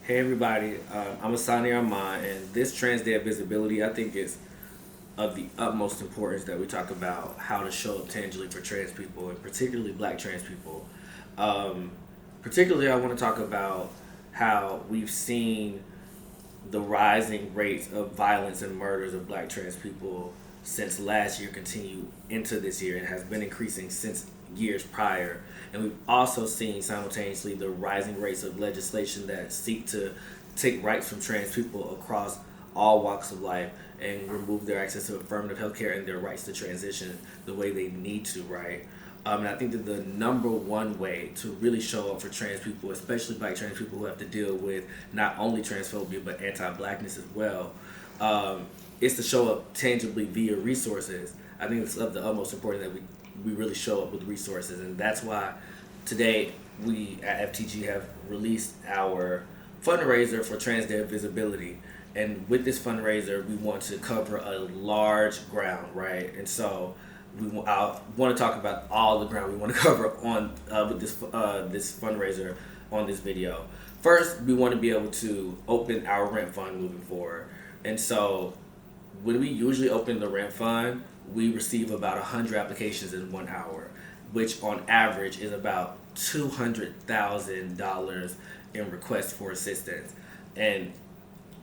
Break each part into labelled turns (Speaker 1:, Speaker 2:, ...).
Speaker 1: Hey everybody, I'm Asani Armand, and this transgender visibility I think is of the utmost importance that we talk about how to show up tangibly for trans people, and particularly black trans people. Um, Particularly, I want to talk about how we've seen the rising rates of violence and murders of black trans people since last year continue into this year and has been increasing since years prior. And we've also seen simultaneously the rising rates of legislation that seek to take rights from trans people across all walks of life and remove their access to affirmative health care and their rights to transition the way they need to, right? And I think that the number one way to really show up for trans people, especially black trans people who have to deal with not only transphobia but anti-blackness as well, is to show up tangibly via resources. I think it's of the utmost important that we really show up with resources, and that's why today we at FTG have released our fundraiser for transgender visibility. And with this fundraiser, we want to cover a large ground, right? And so I want to talk about all the ground we want to cover on with this fundraiser on this video. First, we want to be able to open our rent fund moving forward, and so when we usually open the rent fund, we receive about 100 applications in 1 hour, which on average is about $200,000 in requests for assistance, and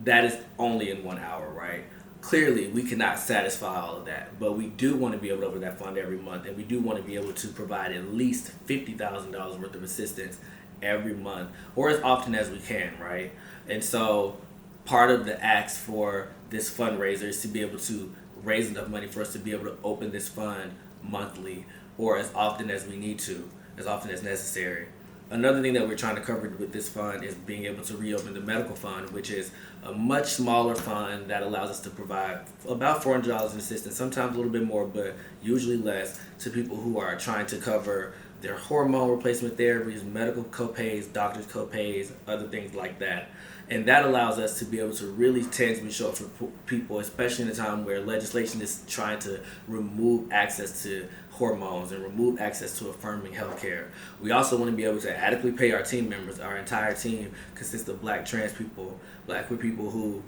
Speaker 1: that is only in 1 hour, right? Clearly, we cannot satisfy all of that, but we do want to be able to open that fund every month, and we do want to be able to provide at least $50,000 worth of assistance every month, or as often as we can, right? And so, part of the ask for this fundraiser is to be able to raise enough money for us to be able to open this fund monthly, or as often as we need to, as often as necessary. Another thing that we're trying to cover with this fund is being able to reopen the medical fund, which is a much smaller fund that allows us to provide about $400 in assistance, sometimes a little bit more, but usually less, to people who are trying to cover their hormone replacement therapies, medical copays, doctor's copays, other things like that. And that allows us to be able to really tangibly show up for people, especially in a time where legislation is trying to remove access to hormones and remove access to affirming healthcare. We also want to be able to adequately pay our team members. Our entire team consists of black trans people, black queer people who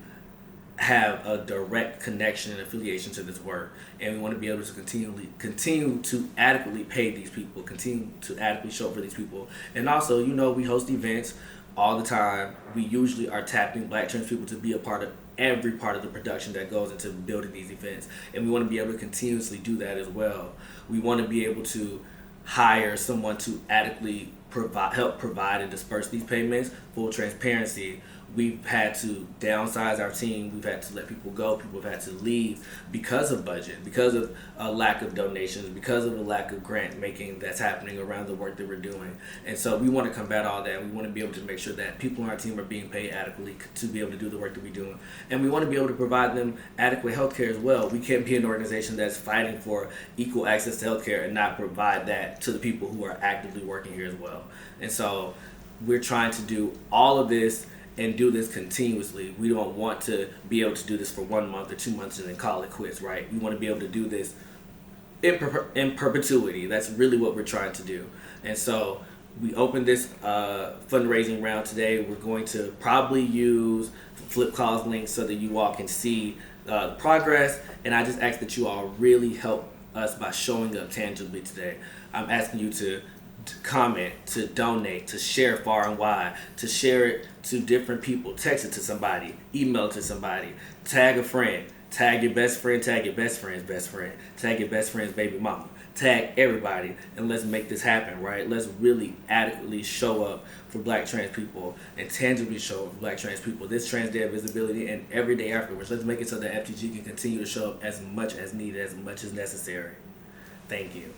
Speaker 1: have a direct connection and affiliation to this work, and we want to be able to continue to adequately pay these people, continue to adequately show up for these people. And also, we host events all the time. We usually are tapping black trans people to be a part of every part of the production that goes into building these events, and we want to be able to continuously do that as well. We want to be able to hire someone to adequately help provide and disperse these payments. Full transparency, we've had to downsize our team. We've had to let people go. People have had to leave because of budget, because of a lack of donations, because of a lack of grant making that's happening around the work that we're doing. And so we want to combat all that. We want to be able to make sure that people on our team are being paid adequately to be able to do the work that we're doing. And we want to be able to provide them adequate health care as well. We can't be an organization that's fighting for equal access to health care and not provide that to the people who are actively working here as well. And so we're trying to do all of this and do this continuously. We don't want to be able to do this for 1 month or 2 months and then call it quits, right? We want to be able to do this in perpetuity. That's really what we're trying to do. And so we opened this fundraising round today. We're going to probably use Flip Calls links so that you all can see progress. And I just ask that you all really help us by showing up tangibly today. I'm asking you to comment, to donate, to share far and wide, to share it to different people, text it to somebody, email it to somebody, tag a friend, tag your best friend, tag your best friend's best friend, tag your best friend's baby mama, tag everybody, and let's make this happen, right? Let's really adequately show up for black trans people and tangibly show up for black trans people. This transgender visibility and every day afterwards, let's make it so that FTG can continue to show up as much as needed, as much as necessary. Thank you.